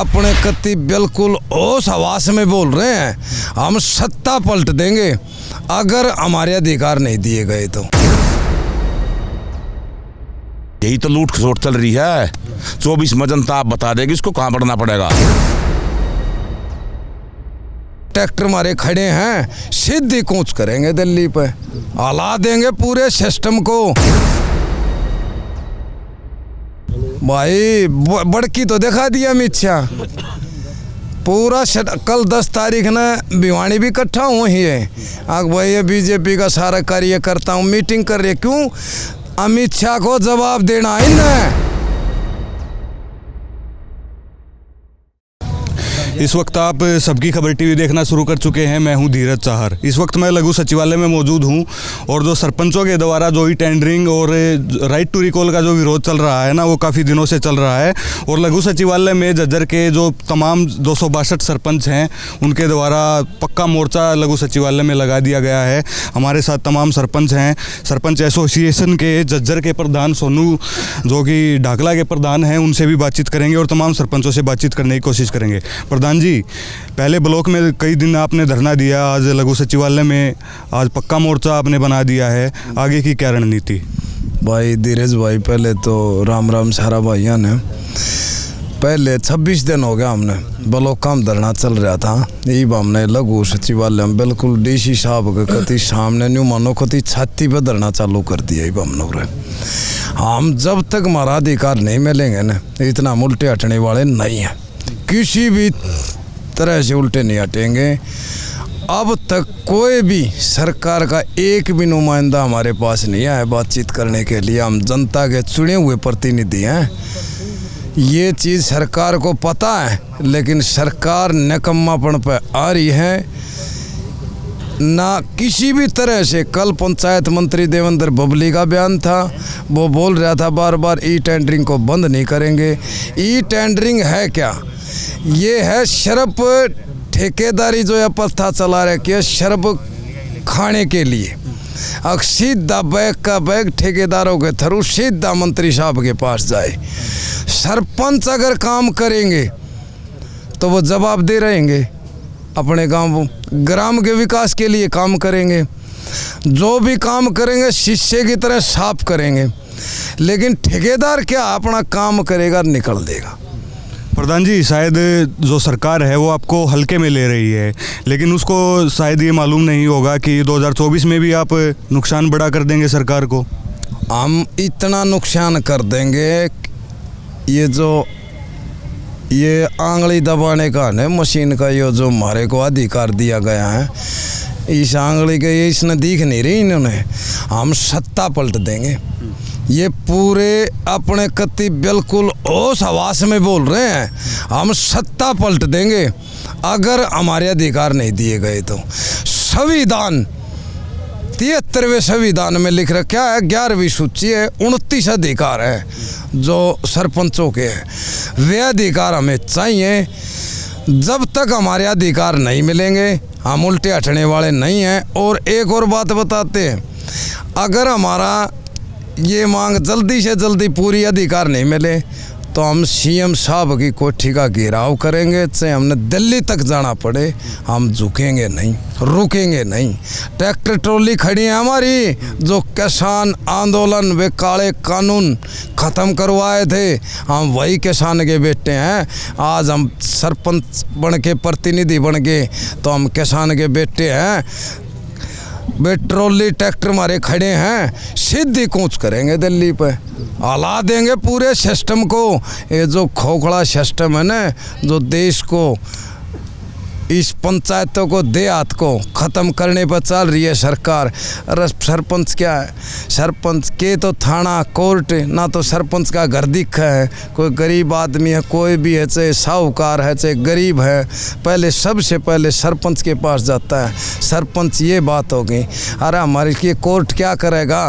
अपने कति बिल्कुल होश हवास में बोल रहे हैं, हम सत्ता पलट देंगे अगर हमारे अधिकार नहीं दिए गए तो। यही तो लूट खसोट चल रही है। 24 में जनता आप बता देगी इसको कहाँ बढ़ना पड़ेगा। ट्रैक्टर हमारे खड़े हैं, सीधी कूच करेंगे दिल्ली पे, हला देंगे पूरे सिस्टम को। भाई बड़की तो दिखा दिया अमित शाह, पूरा कल 10 तारीख ने भिवानी भी इकट्ठा हुआ ही है। आग भाई ये बीजेपी का सारा कार्यकर्ता हूँ मीटिंग कर रहे, क्यों? अमित शाह को जवाब देना है ना। इस वक्त आप सबकी खबर टीवी देखना शुरू कर चुके हैं। मैं हूं धीरज चाहर। इस वक्त मैं लघु सचिवालय में मौजूद हूं और जो सरपंचों के द्वारा जो ही टेंडरिंग और राइट टू रिकॉल का जो विरोध चल रहा है ना, वो काफ़ी दिनों से चल रहा है। और लघु सचिवालय में झज्जर के जो तमाम 262 सरपंच हैं उनके द्वारा पक्का मोर्चा लघु सचिवालय में लगा दिया गया है। हमारे साथ तमाम सरपंच हैं। सरपंच एसोसिएशन के झज्जर के प्रधान सोनू, जो कि ढाकला के प्रधान हैं, उनसे भी बातचीत करेंगे और तमाम सरपंचों से बातचीत करने की कोशिश करेंगे। प्रधान जी, पहले ब्लॉक में कई दिन आपने धरना दिया, आज लघु सचिवालय में आज पक्का मोर्चा आपने बना दिया है, आगे की क्या रणनीति? भाई धीरज भाई, पहले तो राम राम सारा भाइयों ने। पहले 26 दिन हो गया हमने ब्लॉक का धरना चल रहा था। यही हमने लघु सचिवालय में बिल्कुल डीसी साहब के कति सामने न्यू मानो कति छाती पे धरना चालू कर दिया। हमने हम जब तक हमारा अधिकार नहीं मिलेंगे ना, इतना हम उल्टे हटने वाले नहीं हैं, किसी भी तरह से उल्टे नहीं हटेंगे। अब तक कोई भी सरकार का एक भी नुमाइंदा हमारे पास नहीं आया बातचीत करने के लिए। हम जनता के चुने हुए प्रतिनिधि हैं, ये चीज़ सरकार को पता है, लेकिन सरकार निकम्मापन पर आ रही है ना किसी भी तरह से। कल पंचायत मंत्री देवेंद्र बबली का बयान था, वो बोल रहा था बार बार ई टेंडरिंग को बंद नहीं करेंगे। ई टेंडरिंग है क्या? ये है शराब ठेकेदारी जो है प्रथा चला रखी है शराब खाने के लिए। अब सीधा बैग का बैग ठेकेदारों के थ्रू सीधा मंत्री साहब के पास जाए। सरपंच अगर काम करेंगे तो वो जवाब दे रहेंगे, अपने गांव ग्राम के विकास के लिए काम करेंगे, जो भी काम करेंगे शीशे की तरह साफ करेंगे। लेकिन ठेकेदार क्या अपना काम करेगा, निकल देगा। प्रधान जी, शायद जो सरकार है वो आपको हल्के में ले रही है, लेकिन उसको शायद ये मालूम नहीं होगा कि 2024 में भी आप नुकसान बड़ा कर देंगे सरकार को। हम इतना नुकसान कर देंगे, ये आंगली दबाने का है मशीन का, ये जो हमारे को अधिकार दिया गया है, इस आंगली के ये इसने दिख नहीं रही इन्होंने, हम सत्ता पलट देंगे। ये पूरे अपने कति बिल्कुल होश हवास में बोल रहे हैं, हम सत्ता पलट देंगे अगर हमारे अधिकार नहीं दिए गए तो। संविधान 73वें संविधान में लिख रखा है, 11वीं सूची है, 29 अधिकार है जो सरपंचों के हैं। वे अधिकार हमें चाहिए। जब तक हमारे अधिकार नहीं मिलेंगे हम उल्टे हटने वाले नहीं हैं। और एक और बात बताते हैं, अगर हमारा ये मांग जल्दी से जल्दी पूरी अधिकार नहीं मिले तो हम सीएम साहब की कोठी का घेराव करेंगे, चाहे हमने दिल्ली तक जाना पड़े, हम झुकेंगे नहीं, रुकेंगे नहीं। ट्रैक्टर ट्रॉली खड़ी है हमारी, जो किसान आंदोलन वे काले कानून ख़त्म करवाए थे, हम वही किसान के बेटे हैं। आज हम सरपंच बन के प्रतिनिधि बन गए तो हम किसान के बेटे हैं। वे ट्रॉली ट्रैक्टर हमारे खड़े हैं, सीधी कूच करेंगे दिल्ली पे, हला देंगे पूरे सिस्टम को। ये जो खोखला सिस्टम है ना, जो देश को, इस पंचायतों को, देहात को ख़त्म करने पर चल रही है सरकार। अरे सरपंच क्या है? सरपंच के तो थाना कोर्ट ना, तो सरपंच का घर दिखा है। कोई गरीब आदमी है, कोई भी है, चाहे साहूकार है चाहे गरीब है, पहले सबसे पहले सरपंच के पास जाता है। सरपंच ये बात होगी। अरे हमारे लिए कोर्ट क्या करेगा?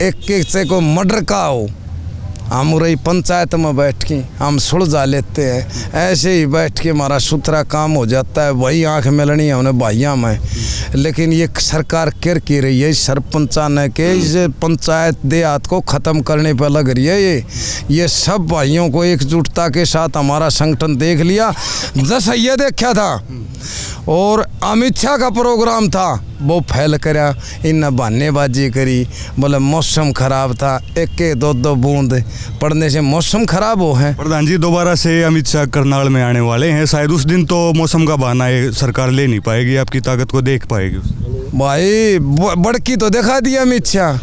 एक से को मर्डर का हो, हम रही पंचायत में बैठ के हम सुलझा लेते हैं, ऐसे ही बैठ के हमारा सुथरा काम हो जाता है, वही आंख मिलनी है उन्हें भाइयों में। लेकिन ये सरकार कर की रही है, सरपंचा ने के इस पंचायत देहात को ख़त्म करने पर लग रही है। ये सब भाइयों को एकजुटता के साथ हमारा संगठन देख लिया, जैसा ये देखा था। और अमित शाह का प्रोग्राम था वो फैल करा, इन बहानेबाजी करी, बोले मौसम ख़राब था, एक दो बूंद पड़ने से मौसम ख़राब हो है। प्रधान जी दोबारा से अमित शाह करनाल में आने वाले हैं, शायद उस दिन तो मौसम का बहाना ये सरकार ले नहीं पाएगी, आपकी ताकत को देख पाएगी। भाई बड़की तो दिखा दिया अमित शाह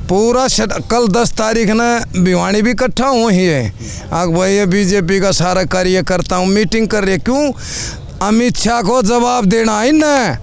पूरा। कल 10 तारीख ने भिवानी भी इकट्ठा हुए ही है, अब भाई बीजेपी का सारा कार्यकर्ता हूँ मीटिंग कर रहे। क्यों? अमित शाह को जवाब देना है ना।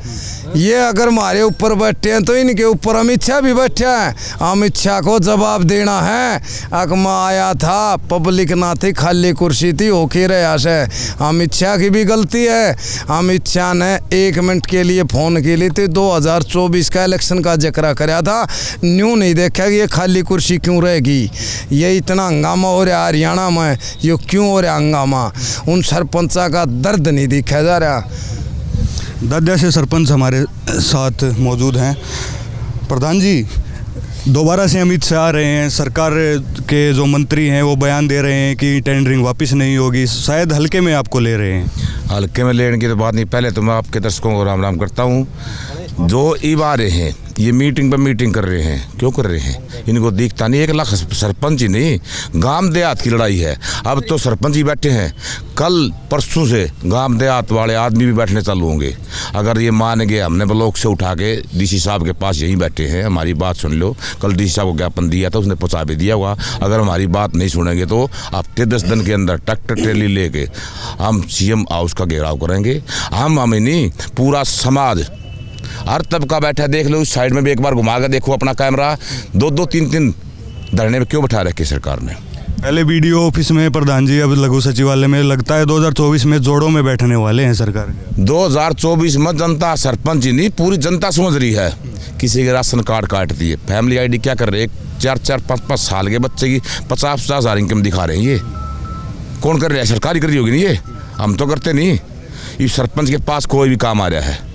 ये अगर हमारे ऊपर बैठे हैं तो इनके ऊपर अमित शाह भी बैठे हैं, अमित शाह को जवाब देना है। अकमा आया था, पब्लिक ना थी, खाली कुर्सी थी, होके रहा से। अमित शाह की भी गलती है। अमित शाह ने 1 मिनट के लिए फ़ोन के लिए 2024 का इलेक्शन का जिक्र कराया था, न्यू नहीं देखा कि ये खाली कुर्सी क्यों रहेगी। ये इतना हंगामा हो रहा हरियाणा में, ये क्यों हो रहा हंगामा? उन सरपंचा का दर्द नहीं दिखा जा रहा। दादा से सरपंच हमारे साथ मौजूद हैं। प्रधान जी दोबारा से अमित शाह आ रहे हैं, सरकार के जो मंत्री हैं वो बयान दे रहे हैं कि टेंडरिंग वापस नहीं होगी, शायद हल्के में आपको ले रहे हैं। हल्के में लेने की तो बात नहीं, पहले तो मैं आपके दर्शकों को राम राम करता हूँ। जो इबा रहे हैं ये मीटिंग पर मीटिंग कर रहे हैं, क्यों कर रहे हैं? इनको दिखता नहीं 1 लाख सरपंच ही नहीं, गांव देहात की लड़ाई है। अब तो सरपंच ही बैठे हैं, कल परसों से गांव देहात वाले आदमी भी बैठने चालू होंगे। अगर ये मान गए, हमने ब्लॉक से उठा के डीसी साहब के पास यहीं बैठे हैं, हमारी बात सुन लो। कल डीसी साहब को ज्ञापन दिया था, उसने पहुँचा भी दिया होगा। अगर हमारी बात नहीं सुनेंगे तो हफ्ते 10 दिन के अंदर ट्रैक्टर ट्रेली लेके हम सीएम हाउस का घेराव करेंगे। हमें नहीं, पूरा समाज, हर तबका बैठा, देख लो उस साइड में भी एक बार घुमा कर देखो अपना कैमरा। 2-2, 3-3 धरने में क्यों बैठा रखे सरकार ने? पहले बीडीओ ऑफिस में प्रधान जी, अब लघु सचिवालय में। लगता है 2024 में जोड़ों में बैठने वाले हैं सरकार। 2024 में जनता सरपंच ही नहीं पूरी जनता समझ रही है। किसी के राशन कार्ड काट दिए, फैमिली आईडी क्या कर रहे हैं, 4-4, 5-5 साल के बच्चे की 50-50 हज़ार इनकम दिखा रहे हैं। ये कौन कर रहा है? सरकार ही कर रही होगी नहीं, ये हम तो करते नहीं। इस सरपंच के पास कोई भी काम आ रहा है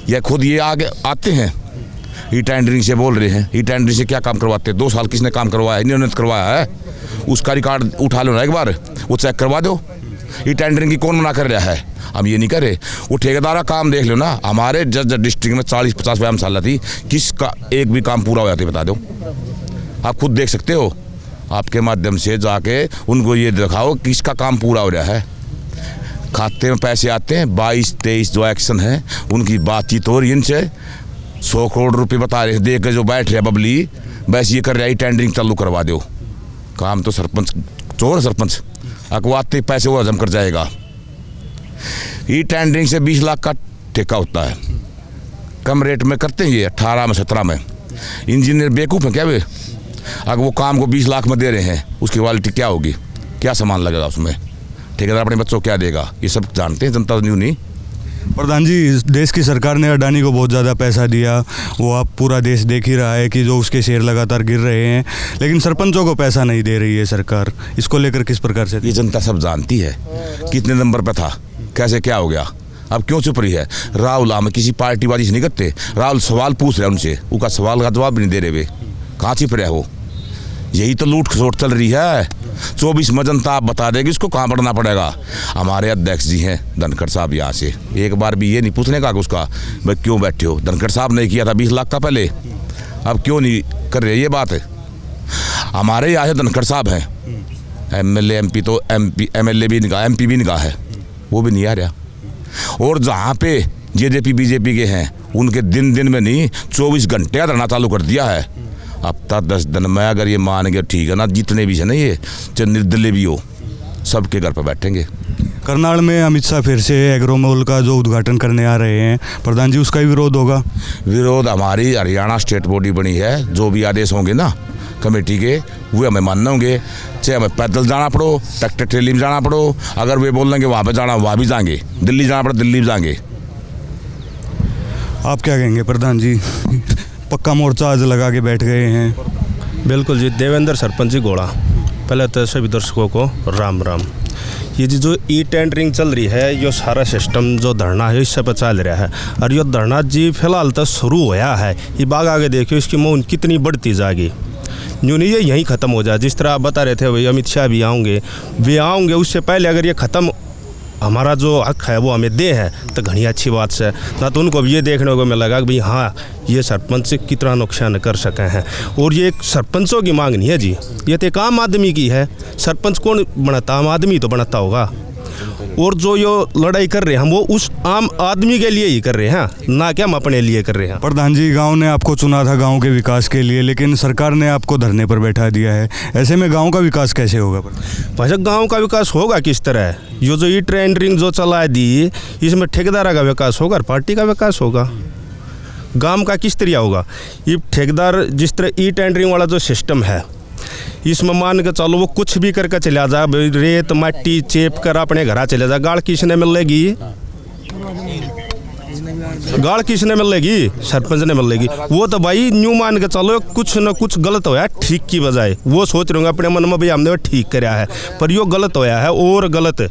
या खुद ये आगे आते हैं, ई टेंडरिंग से बोल रहे हैं। ई टेंडरिंग से क्या काम करवाते हैं? 2 साल किसने काम करवाया? इन्होंने करवाया है। उसका रिकॉर्ड उठा लो ना एक बार, वो चेक करवा दो। ई टेंडरिंग की कौन मना कर रहा है? हम ये नहीं करे। वो ठेकेदार का काम देख लो ना। हमारे जज डिस्ट्रिक्ट में 40-50 व्यायामशाला थी, किसका एक भी काम पूरा हो जाता है बता दो? आप खुद देख सकते हो, आपके माध्यम से जाके उनको ये दिखाओ किसका काम पूरा हो रहा है। खाते में पैसे आते हैं, 22-23 जो एक्शन है उनकी बातचीत हो रही है इनसे। 100 करोड़ रुपए बता रहे हैं, देख के जो बैठ रहे बबली, बस ये कर रहा है टेंडरिंग चालू करवा दो। काम तो सरपंच चोर, सरपंच अकवाते पैसे वो हजम कर जाएगा। ई टेंडरिंग से 20 लाख का ठेका होता है, कम रेट में करते हैं ये 18 में 17 में। इंजीनियर बेवकूफ़ है क्या वे? अगर वो काम को 20 लाख में दे रहे हैं, उसकी क्वालिटी क्या होगी? क्या सामान लगेगा उसमें? ठेकेदार अपने बच्चों को क्या देगा? ये सब जानते हैं, जनता न्यू नहीं। प्रधान जी देश की सरकार ने अडानी को बहुत ज़्यादा पैसा दिया, वो आप पूरा देश देख ही रहा है कि जो उसके शेयर लगातार गिर रहे हैं, लेकिन सरपंचों को पैसा नहीं दे रही है सरकार। इसको लेकर किस प्रकार से? ये जनता सब जानती है कितने नंबर पर था, कैसे क्या हो गया, अब क्यों चुप रही है? राहुल हम किसी पार्टीबाजी से नहीं करते। राहुल सवाल पूछ रहे हैं उनसे, उनका सवाल का जवाब भी नहीं दे रहे वे, कहाँ छिप रहे हो? यही तो लूट खसोट चल रही है। 24 में जनता आप बता देगी इसको कहाँ पढ़ना पड़ेगा। हमारे अध्यक्ष जी हैं धनखड़ साहब, यहाँ से एक बार भी ये नहीं पूछने का कि उसका भाई क्यों बैठे हो। धनखड़ साहब ने किया था 20 लाख का पहले, अब क्यों नहीं कर रहे? ये बात है। हमारे यहाँ से धनखड़ साहब हैं, MLA MP तो MLA भी निकाह, MP भी निकाह है, वो भी नहीं आ रहा। और जहाँ पे JJP BJP के हैं उनके दिन में नहीं 24 घंटे का धरना चालू कर दिया है। अब तक 10 दिन में अगर ये मान गए ठीक है ना, जितने भी है ना, ये चाहे निर्दलीय भी हो, सबके घर पर बैठेंगे। करनाल में अमित शाह फिर से एग्रोमॉल का जो उद्घाटन करने आ रहे हैं, प्रधान जी उसका भी विरोध होगा? विरोध हमारी हरियाणा स्टेट बॉडी बनी है, जो भी आदेश होंगे ना कमेटी के वो हमें मानना होंगे। चाहे हमें पैदल जाना पड़ो, ट्रैक्टर ट्रेली में जाना पड़ो, अगर वे बोल देंगे वहाँ पर जाना वहाँ भी जाएंगे, दिल्ली जाना पड़ो दिल्ली भी जाएंगे। आप क्या कहेंगे प्रधान जी? पक्का मोर्चा आज लगा के बैठ गए हैं। बिल्कुल जी, देवेंद्र सरपंच जी गोड़ा। पहले तो सभी दर्शकों को राम राम। ये जी जो ई टेंडरिंग चल रही है, ये सारा सिस्टम जो धरना है इससे पर चल रहा है, और ये धरना जी फिलहाल तो शुरू होया है। ये बाग आगे देखियो इसकी मौन कितनी बढ़ती जाएगी, यूँ नहीं ये यहीं ख़त्म हो जाए। जिस तरह आप बता रहे थे भाई अमित शाह भी आएंगे, उससे पहले अगर ये ख़त्म हमारा जो हक है वो हमें दे है तो घनी अच्छी बात से, ना तो उनको भी ये देखने को मिलेगा कि भाई हाँ ये सरपंच से कितना नुकसान कर सके हैं। और ये एक सरपंचों की मांग नहीं है जी, ये तो एक आम आदमी की है। सरपंच कौन बनाता? आम आदमी तो बनाता होगा। और जो ये लड़ाई कर रहे हैं हम वो उस आम आदमी के लिए ही कर रहे हैं, ना कि हम अपने लिए कर रहे हैं। प्रधान जी, गांव ने आपको चुना था गांव के विकास के लिए, लेकिन सरकार ने आपको धरने पर बैठा दिया है। ऐसे में गांव का विकास कैसे होगा? भाई गांव का विकास होगा किस तरह? ये जो ई टेंडरिंग जो चला दी, इसमें ठेकेदार का विकास होगा और पार्टी का विकास होगा। गांव का किस तरह होगा? ये ठेकेदार जिस तरह ई टेंडरिंग वाला जो सिस्टम है, इसमें मान के चलो वो कुछ भी करके चला जा, रेत मट्टी चेप कर अपने घर चले जा, गाड़ किसने मिलेगी? गाड़ किसने मिलेगी? सरपंच ने मिलेगी। वो तो भाई न्यू मान के चलो कुछ न कुछ गलत होया ठीक की बजाय, वो सोच रहे होंगे अपने मन में भाई हमने वो ठीक कराया है, पर यो गलत होया है और गलत।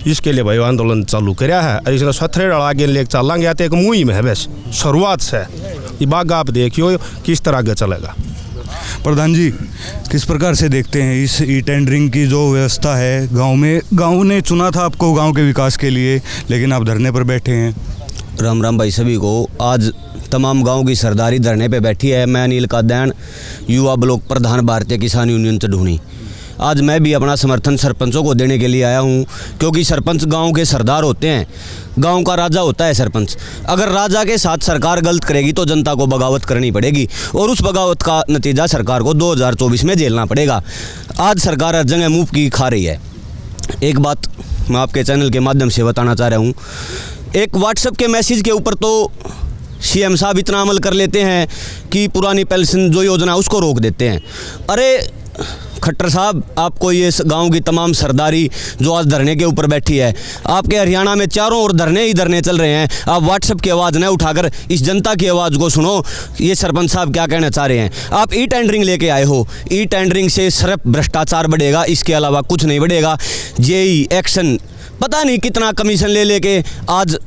इसके लिए भाई आंदोलन चालू कराया है और इसने सथरे आगे लेके चलेंगे। तो एक मुहिम है बस शुरुआत से, ये बाग आप देखियो किस तरह आगे चलेगा। प्रधान जी, किस प्रकार से देखते हैं इस ई टेंडरिंग की जो व्यवस्था है गांव में? गांव ने चुना था आपको गांव के विकास के लिए, लेकिन आप धरने पर बैठे हैं। राम राम भाई सभी को। आज तमाम गांव की सरदारी धरने पे बैठी है। मैं अनिल कादैन, युवा ब्लॉक प्रधान, भारतीय किसान यूनियन चढ़ूनी। आज मैं भी अपना समर्थन सरपंचों को देने के लिए आया हूं, क्योंकि सरपंच गांव के सरदार होते हैं, गांव का राजा होता है सरपंच। अगर राजा के साथ सरकार गलत करेगी तो जनता को बगावत करनी पड़ेगी, और उस बगावत का नतीजा सरकार को 2024 में झेलना पड़ेगा। आज सरकार हर जगह मुँह की खा रही है। एक बात मैं आपके चैनल के माध्यम से बताना चाह रहा हूँ। एक व्हाट्सएप के मैसेज के ऊपर तो सीएम साहब इतना अमल कर लेते हैं कि पुरानी पेंशन जो योजना है उसको रोक देते हैं। अरे खट्टर साहब, आपको ये गांव की तमाम सरदारी जो आज धरने के ऊपर बैठी है, आपके हरियाणा में चारों ओर धरने ही धरने चल रहे हैं। आप व्हाट्सएप की आवाज़ न उठाकर इस जनता की आवाज़ को सुनो, ये सरपंच साहब क्या कहना चाह रहे हैं। आप ई टेंडरिंग लेके आए हो, ई टेंडरिंग से सिर्फ भ्रष्टाचार बढ़ेगा, इसके अलावा कुछ नहीं बढ़ेगा। जेई एक्शन पता नहीं कितना कमीशन ले लेके आज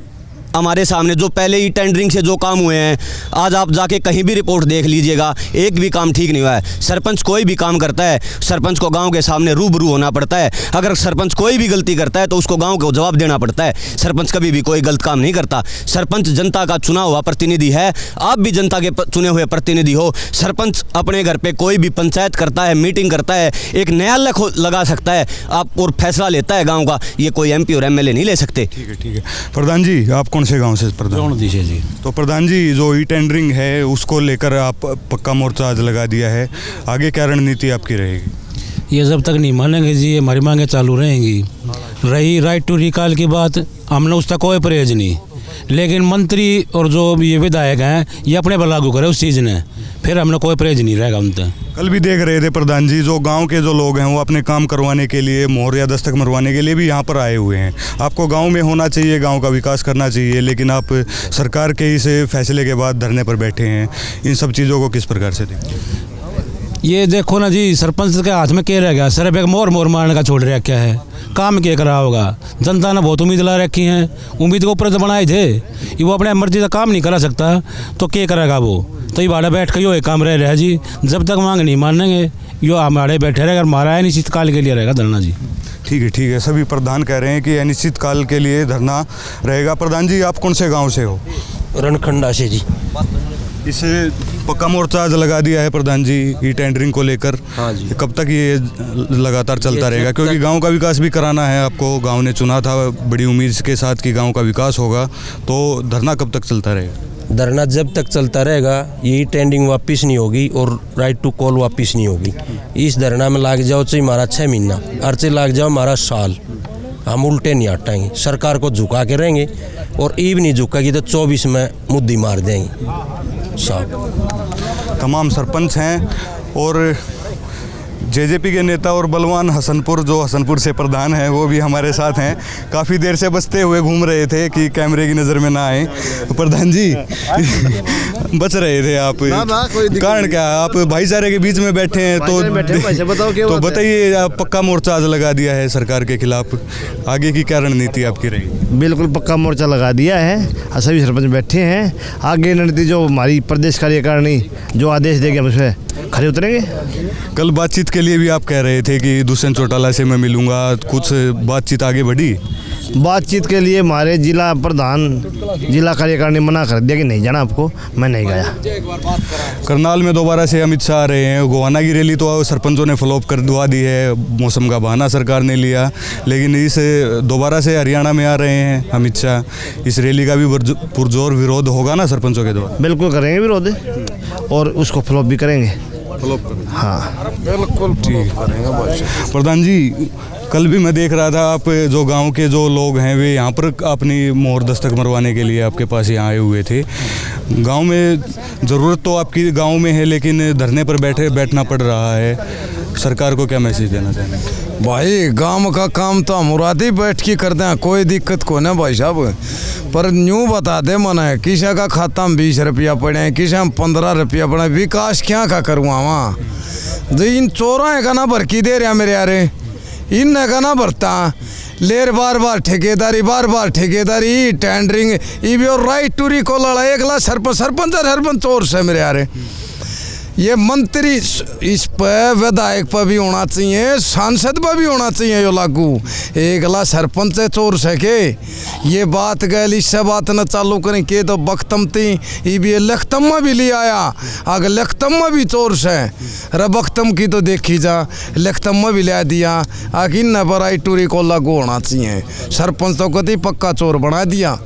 हमारे सामने जो पहले ही टेंडरिंग से जो काम हुए हैं, आज आप जाके कहीं भी रिपोर्ट देख लीजिएगा, एक भी काम ठीक नहीं हुआ है। सरपंच कोई भी काम करता है, सरपंच को गांव के सामने रूबरू होना पड़ता है। अगर सरपंच कोई भी गलती करता है तो उसको गांव को जवाब देना पड़ता है। सरपंच कभी भी कोई गलत काम नहीं करता। सरपंच जनता का चुना हुआ प्रतिनिधि है, आप भी जनता के चुने हुए प्रतिनिधि हो। सरपंच अपने घर पे कोई भी पंचायत करता है, मीटिंग करता है, एक न्यायालय लगा सकता है आप और फैसला लेता है गाँव का। ये कोई MP और MLA नहीं ले सकते। ठीक है। प्रधान जी, आप कौन से गांव से? प्रधान जी। तो प्रधान जी, जो ई टेंडरिंग है उसको लेकर आप पक्का मोर्चा आज लगा दिया है, आगे क्या रणनीति आपकी रहेगी? ये जब तक नहीं मानेंगे जी, हमारी मांगे चालू रहेंगी। रही राइट टू रिकॉल की बात, हमने उसका कोई परहेज नहीं, लेकिन मंत्री और जो ये विधायक हैं ये अपने पर लागू करे उस चीज़ ने, फिर हमने कोई परहेज नहीं रहेगा उनसे। कल भी देख रहे थे प्रधान जी, जो गांव के जो लोग हैं वो अपने काम करवाने के लिए, मोहर या दस्तक मरवाने के लिए भी यहाँ पर आए हुए हैं। आपको गांव में होना चाहिए, गांव का विकास करना चाहिए, लेकिन आप सरकार के इस फैसले के बाद धरने पर बैठे हैं। इन सब चीज़ों को किस प्रकार से देखते हैं? ये देखो ना जी, सरपंच के हाथ में क्या रह गया? सिर्फ एक मोर मारने का छोड़ रहा क्या है? काम क्या करा होगा? जनता ने बहुत उम्मीद ला रखी हैं, उम्मीद के ऊपर तो बनाए थे। ये वो अपने मर्जी का काम नहीं करा सकता तो क्या करेगा वो? तो ये बाड़ा बैठ कर यो एक काम रह रहा है जी, जब तक मांग नहीं मानेंगे यो हमारे बैठे रहेगा। हमारा अनिश्चित काल के लिए रहेगा धरना जी। ठीक है। सभी प्रधान कह रहे हैं कि अनिश्चित काल के लिए धरना रहेगा। प्रधान जी, आप कौन से गाँव से हो? रणखंडा से जी। इसे पक्का मोर्चा आज लगा दिया है प्रधान जी ई टेंडरिंग को लेकर। हाँ जी। कब तक ये लगातार चलता रहेगा? क्योंकि गांव का विकास भी कराना है आपको, गांव ने चुना था बड़ी उम्मीद के साथ कि गांव का विकास होगा, तो धरना कब तक चलता रहेगा? धरना जब तक चलता रहेगा, ये टेंडिंग वापस नहीं होगी और राइट टू कॉल वापस नहीं होगी। इस धरना में लाग जाओ चाहे हमारा 6 महीना, अर्चे लाग जाओ हमारा साल, हम उल्टे नहीं हटाएंगे। सरकार को झुका के रहेंगे, और ईब नहीं झुकेगी तो 24 में मुद्दी मार देंगे साहब। तमाम सरपंच हैं और जेजेपी के नेता और बलवान हसनपुर, जो हसनपुर से प्रधान हैं, वो भी हमारे साथ हैं। काफ़ी देर से बचते हुए घूम रहे थे कि कैमरे की नज़र में ना आए। प्रधान जी बच रहे थे आप, कारण क्या? आप भाईचारे के बीच में बैठे हैं तो बताइए, आप पक्का मोर्चा आज लगा दिया है सरकार के खिलाफ, आगे की क्या रणनीति आपकी रही? बिल्कुल पक्का मोर्चा लगा दिया है, सभी सरपंच बैठे हैं। आगे रणनीति जो हमारी प्रदेश कार्यकारिणी जो आदेश देगी हम उसमें खड़े उतरेंगे। कल बातचीत के लिए भी आप कह रहे थे कि दुष्यंत चौटाला से मैं मिलूंगा, कुछ बातचीत आगे बढ़ी? बातचीत के लिए हमारे जिला प्रधान, जिला कार्यकारिणी मना कर दिया कि नहीं जाना आपको, मैं नहीं गया। करनाल में दोबारा से अमित शाह आ रहे हैं। गोहाना की रैली तो सरपंचों ने फ्लॉप कर दवा दी है, मौसम का बहाना सरकार ने लिया, लेकिन इस दोबारा से हरियाणा में आ रहे हैं अमित शाह। इस रैली का भी पुरजोर विरोध होगा ना सरपंचों के द्वारा? बिल्कुल करेंगे विरोध, और उसको फ्लॉप भी करेंगे। हाँ बिल्कुल ठीक करेंगे। प्रधान जी, कल भी मैं देख रहा था, आप जो गांव के जो लोग हैं वे यहाँ पर अपनी मोहर दस्तक मरवाने के लिए आपके पास यहाँ आए हुए थे। गांव में ज़रूरत तो आपकी गांव में है, लेकिन धरने पर बैठना पड़ रहा है। सरकार को क्या मैसेज देना चाहेंगे? भाई गांव का काम तो हम मुरादी बैठ के करते हैं, कोई दिक्कत को ना भाई साहब, पर न्यू बता दे मन है किसा का खाता में 20 रुपया पड़े हैं, किसा में 15 रुपया पड़े, विकास क्या का करूँगा वहाँ? जो इन चोरा का ना भरकी दे रहा मेरे यारे, इन का ना भरता लेर बार बार ठेकेदारी टेंडरिंग ये भी, और राइट टू रिकॉल लड़ा एकला सरपंच चोर से मेरे यारे। ये मंत्री इस पर विधायक पर भी होना चाहिए, सांसद पर भी होना चाहिए यो लागू। एकला सरपंच चोर सके ये बात गैल, इससे बात न चालू करें के तो बख्तम थी ये भी लखतम में भी ले आया, अगर लखतम में भी चोर से रबख्तम की तो देखी जा, लखतम में भी ले दिया। आखिर न पर आई टूरी को लागू होना चाहिए। सरपंच तो कभी पक्का चोर बना दिया।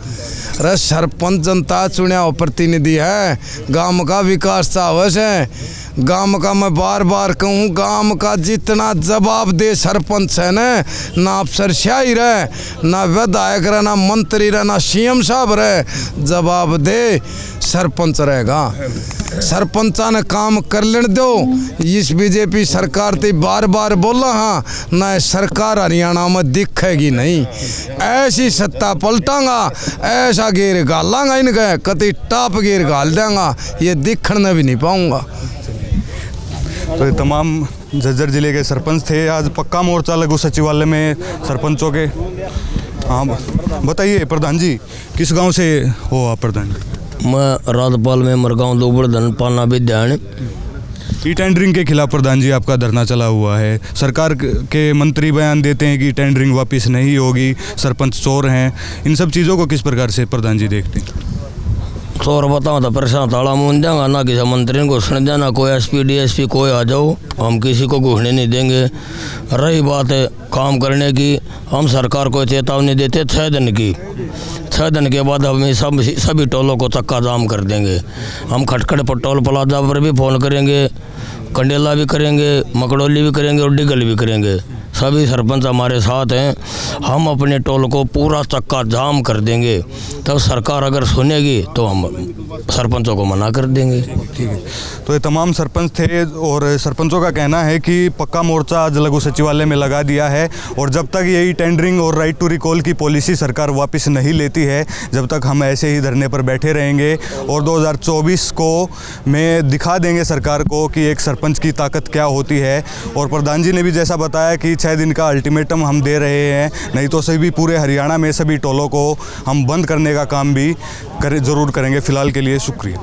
अरे सरपंच जनता चुनिया प्रतिनिधि है, गांव का विकास चावस है। गांव का मैं बार बार कहूँ, गांव का जितना जवाब दे सरपंच है ना अफसरशाही रहे, ना विधायक रहे, ना मंत्री रहे, ना सीएम साहब रहे, जवाब दे सरपंच रहेगा। सरपंचा ने काम कर लेने दो। इस बीजेपी सरकार ते बार बार बोला हाँ ना, सरकार हरियाणा में दिखेगी नहीं। ऐसी सत्ता पलटांगा, ऐसा गेर गालांगा इनके, कति टाप गेर गाल देंगा, ये दिखने भी नहीं पाऊंगा। तो ये तमाम झज्जर जिले के सरपंच थे। आज पक्का मोर्चा लघु सचिवालय में सरपंचों के। हाँ बताइए प्रधान जी, किस गांव से हो आप प्रधान? मैं राधपाल में मरगांव दोबड़धन पालना विद्यान। ई टेंडरिंग के खिलाफ प्रधान जी आपका धरना चला हुआ है। सरकार के मंत्री बयान देते हैं कि टेंडरिंग वापस नहीं होगी, सरपंच चोर हैं। इन सब चीज़ों को किस प्रकार से प्रधान जी देखते हैं? चोर बताओ तो परेशान ताला मुन देंगे ना, किसी मंत्री को घुसने देना, कोई एसपी डीएसपी कोई आ जाओ, हम किसी को घुसने नहीं देंगे। रही बात है काम करने की, हम सरकार को चेतावनी देते 6 दिन की। 6 दिन के बाद हम सभी टोलों को चक्का जाम कर देंगे। हम खटखट पटोल प्लाजा पर भी फ़ोन करेंगे, कंडेला भी करेंगे, मकड़ोली भी करेंगे और डिगल भी करेंगे। सभी सरपंच हमारे साथ हैं। हम अपने टोल को पूरा चक्का जाम कर देंगे। तब सरकार अगर सुनेगी तो हम सरपंचों को मना कर देंगे। ठीक है। तो ये तमाम सरपंच थे और सरपंचों का कहना है कि पक्का मोर्चा आज लघु सचिवालय में लगा दिया है, और जब तक यही टेंडरिंग और राइट टू रिकॉल की पॉलिसी सरकार वापस नहीं लेती है, जब तक हम ऐसे ही धरने पर बैठे रहेंगे। और 2024 को में दिखा देंगे सरकार को कि एक सरपंच की ताकत क्या होती है। और प्रधान जी ने भी जैसा बताया कि 6 दिन का अल्टीमेटम हम दे रहे हैं, नहीं तो सभी पूरे हरियाणा में सभी टोलों को हम बंद करने का काम भी जरूर करेंगे। फिलहाल के लिए शुक्रिया।